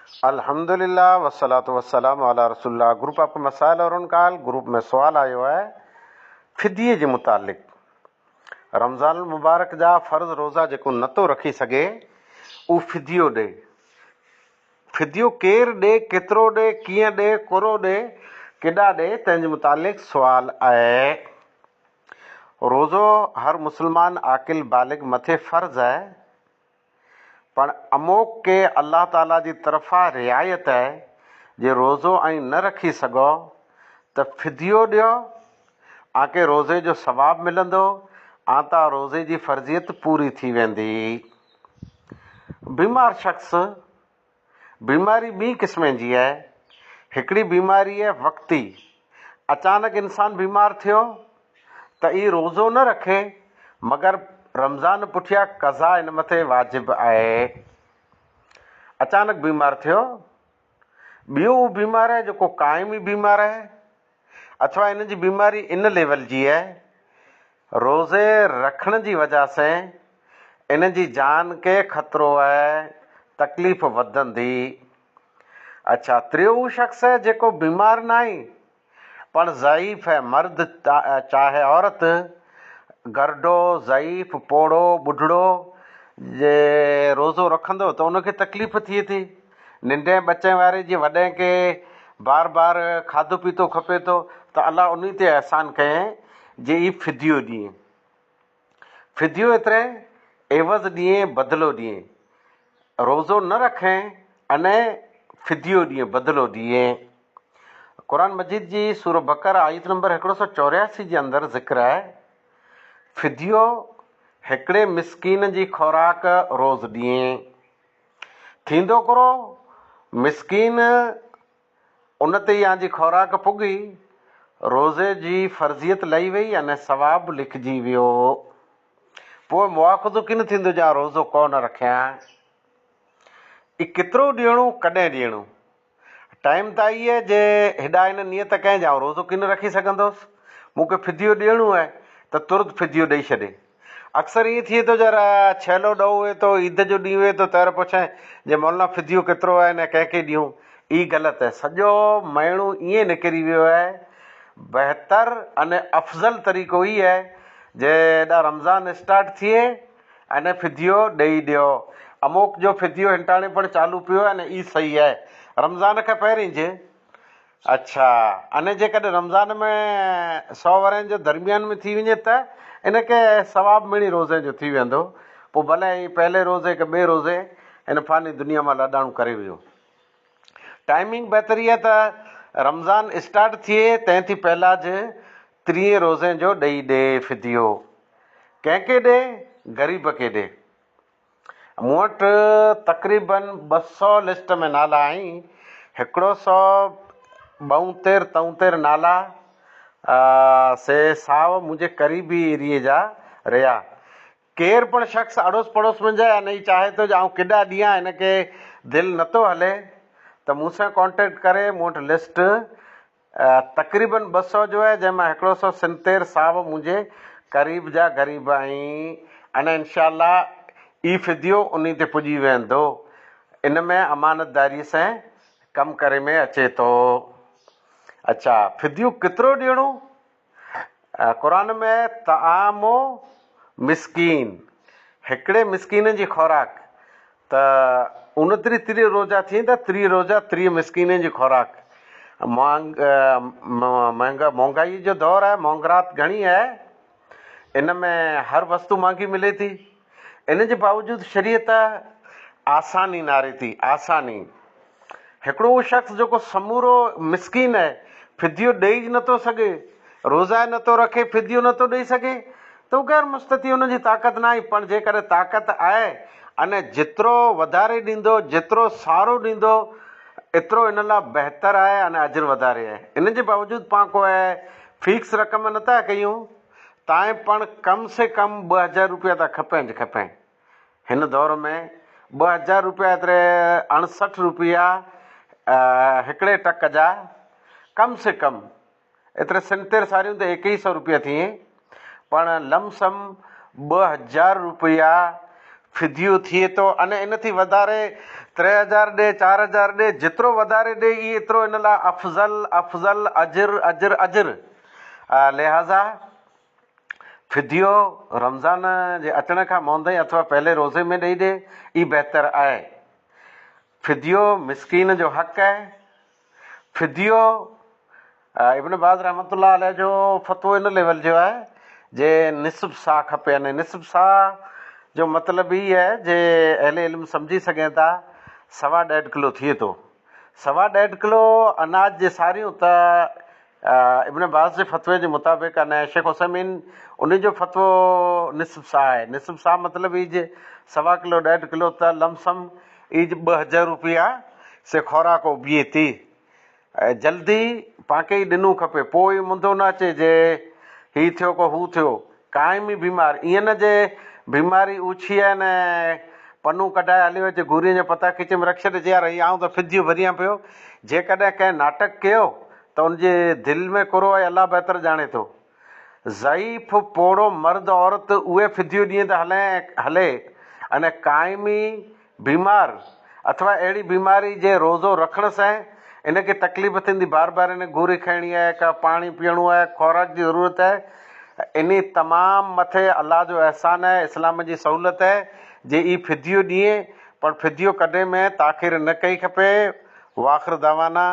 अल्हम्दुलिल्लाह वस्सलातु वस्सलाम अला रसूलुल्लाह। ग्रुप ऑफ मसाइल और उनकाल ग्रुप में सवाल आयो है फिदिये जे मुतालिक। रमज़ान मुबारक जा फ़र्ज़ रोज़ा जेको नथो रखी सघे उहो फिदियो ॾे। फिदियो केरु ॾे, केतिरो ॾे, कीअं ॾे, कोरो ॾे, केॾा ॾे, तंहिंजे मुतालिक सवाल आहे। रोज़ो हर मुस्लमान आकिल बालिग मथे फ़र्ज़ आहे, पण अमोक के अल्लाह ताला जी तरफ़ा रिआयत है जे रोज़ो ऐं न रखी सघो त फिदियो ॾियो, आके रोज़े जो सवाबु मिलंदो, आता रोज़े जी फ़र्ज़ियत पूरी थी वेंदी। बीमार शख़्स, बीमारी ॿी क़िस्म जी आहे। हिकिड़ी बीमारी आहे वक़्ती, अचानक इंसान बीमार थियो त ई रोज़ो न रखे, मगर रमज़ान पुठियां क़ज़ा इन मथे वाजिब आहे। अचानक बीमार थियो। ॿियो उहो बीमार आहे जेको क़ाइमी बीमार आहे, अथवा इन जी बीमारी इन लेवल जी आहे, रोज़े रखण जी वजह से इन जी जान खे ख़तरो आहे, तकलीफ़ वधंदी। अच्छा, टियों उहो शख़्स आहे जेको बीमार न आहे पण ज़ईफ़ है, मर्द चाहे औरत, गरडो, ज़ईफ़, पोड़ो, ॿुढड़ो जे रोज़ो रखंदो त उनखे तकलीफ़ थिए थी। नंढे बच्चे वारे जी वॾे खे बार बार खाधो पीतो खपे थो त अलाह उन ते अहसान कयईं जे ई फिदियो ॾिए। फिदियो एतिरे एवज़ ॾिए, बदिलो ॾिए। रोज़ो न रखें अने फिदियो ॾिए, बदिलो ॾिए। क़ुरान मजीद जी सूरह बक़रा आयत नंबर 184 जे अंदरि ज़िक्र आहे, फिदियो हिकिड़े मिसकीन जी खुराक रोज़ ॾिए। थींदो करो मिसकीन उन ते या जी खुराक पुगी, रोज़े जी फ़र्ज़ियत लही वई अने सवाबु लिखिजी वियो। पोइ मुआख़ज़ो किन थींदो जा रोज़ो कोन रखियां। ई केतिरो ॾियणो, कॾहिं ॾियणो, टाइम त आई आहे जे हेॾा हिन नियत कयईं जा रोज़ो किन रखी सघंदुसि, मूंखे फिदियो ॾियणो आहे त तुरत फिदियो ॾेई छॾे। अक्सर ईअं थिए थो जरा छेलो ॾौ हुए थो, ईद जो ॾींहुं हुए थो, तर पुछां जे मौलाना फिदियो केतिरो आहे न कंहिंखे ॾियूं। ई ग़लति आहे। सॼो महीनो ईअं निकिरी वियो आहे। बहितर अने अफ़ज़ल तरीक़ो ई आहे जे हेॾा रमज़ान स्टार्ट थिए अने फिदियो ॾेई ॾियो। अमोक जो फिदियो हिंटाणे पण चालू पियो आहे, अने ई सही आहे रमज़ान खां पहिरीं जे। अच्छा, अने जेकॾहिं रमज़ान में 100 वरनि जो दरमियान में थी वञे त इनखे सवाबु मिली रोज़े जो थी वेंदो। पोइ भले ई पहले रोज़े के ॿिए रोज़े हिन फ़ानी दुनिया मां लॾाणो करे वियो। टाइमिंग बहितरी आहे त रमज़ान स्टार्ट थिए तंहिं थी पहिला जे 30 रोज़े जो ॾेई ॾे फिदियो। कंहिंखे ॾे? ग़रीब खे ॾे। मूं वटि तक़रीबन 200 लिस्ट में नाला आहिनि। 172 नाला से साव मुंहिंजे क़रीबी एरिए जा रहिया। केरु पण शख़्स अड़ोस पड़ोस में जाए अने चाहे थो आउं केॾा ॾियां, हिनखे दिलि नथो हले त मूंसां कॉन्टेक्ट करे। मूं वटि लिस्ट तक़रीबन 200 जो आहे, जंहिंमां 170 साव मुंहिंजे क़रीब जा ग़रीब आहिनि। अने इनशाअल्लाह ई फिदियो उन ते पुॼी वेंदो। इन में अमानतदारीअ सां कमु करे में अचे थो। अच्छा, फिदियो केतिरो ॾियणो? क़ुरान में तआमो मिसकीन, हिकिड़े मिसकीन जी खुराक, त 29 रोज़ा थी त 30 रोज़ा 30 मिसकीन जी खुराक। महांगाई जो दौरु आहे, महांगरात घणी आहे, इन में हर वस्तु महांगी मिले थी। इन जे बावजूदि शरीयत आसानी नारे थी, आसानी। हिकिड़ो उहो शख़्स जेको समूरो मिसकीन आहे, फिदियो ॾेई नथो सघे, रोज़ा नथो रखे, फिदियो नथो ॾेई सघे, त उहो ग़ैर मुस्तती, उनजी ताक़त न आहे। पण जेकॾहिं ताक़त आहे अने जेतिरो वधारे ॾींदो, जेतिरो सारो ॾींदो, एतिरो इन लाइ बहितर आहे अने अजर वधारे आहे। इन जे बावजूदि पाण को आहे फिक्स रक़म नथा कयूं, तव्हां पण कम से कम 2000 रुपया त खपनि खपनि। हिन दौर में 2000 रुपया एतिरे 68 रुपया हिकिड़े टक जा, कम से कम एतिरे 70 सारियूं त 2100 रुपया थिए। पण लमसम 2000 रुपया फिदियो थिए थो। अने इन थी वधारे 3000 ॾे 4000 ॾे, जेतिरो वधारे ॾे ई एतिरो इन लाइ अफ़ज़ल अफ़ज़ल अजर अजर अजर। लिहाज़ा फिदियो रमज़ान जे अचण खां मोंदे अथवा पहले रोज़े में ॾेई ॾे, ई बहितर आहे। फिदियो मिसकीन जो हक़ आहे। फिदियो इब्न बाज़ रहमतुल्लाह अलैह जो फ़तवो इन लेवल जो आहे जे निस्फ़ सा खपे। अने निस्फ़ सा जो मतिलबु ई आहे जे अहले इल्म सम्झी सघनि था 1.5 किलो थिए थो। 1.5 किलो अनाज जे सारियूं त इब्न बाज़ जे फ़तवे जे मुताबिक़ अने शेख हुसैमीन उन जो फ़तवो निस्फ़ सा आहे। निस्फ़ सा मतिलबु ई जे 1.25 किलो 1.5 किलो त लमसम ई 2000 रुपया से खोराको बीहे थी। जल्दी पाण ई ॾिनू खपे, पोइ मुंदो न अचे जे हीउ थियो को हू थियो। काइमी बीमार ईअं न जे बीमारी ऊछी आहे न पन्नू कढाए हलियो अचे घूरीअ जा पता खिचे में रख छॾे यार आऊं त फिदियो भरियां पियो। जेकॾहिं कंहिं नाटक कयो त उनजे दिलि में कुरो आहे, अलाह बहितर ॼाणे थो। ज़ईफ़ पोड़ो मर्द औरत उहे फिदियो ॾींहं त हले। अने काइमी बीमार अथवा अहिड़ी बीमारी जे रोज़ो रखण सां इनखे तकलीफ़ थींदी, बार बार इन घूरी खाइणी आहे, का पाणी पीअणो आहे, खुराक जी ज़रूरत आहे, इन तमामु मथे अलाह जो अहसान आहे, इस्लाम जी सहूलियत आहे जे ई फिदियो ॾिए। पर फिदियो कॾहिं में ताख़ीर न कई खपे। वाख़िर दवाना।